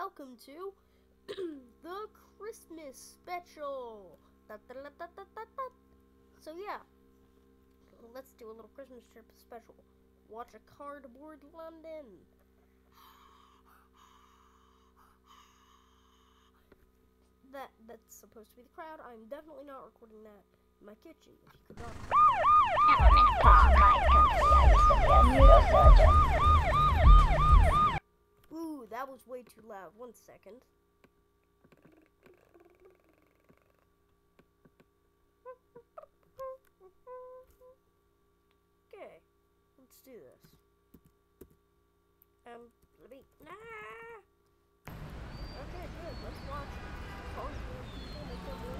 welcome to the Christmas special. So yeah, let's do a little Christmas trip special. Watch a cardboard London. That's supposed to be the crowd. I'm definitely not recording that in my kitchen. If you could not. Ooh, that was way too loud. 1 second. Okay, let's do this. Let me. Okay, good. Let's watch cardboard people make their way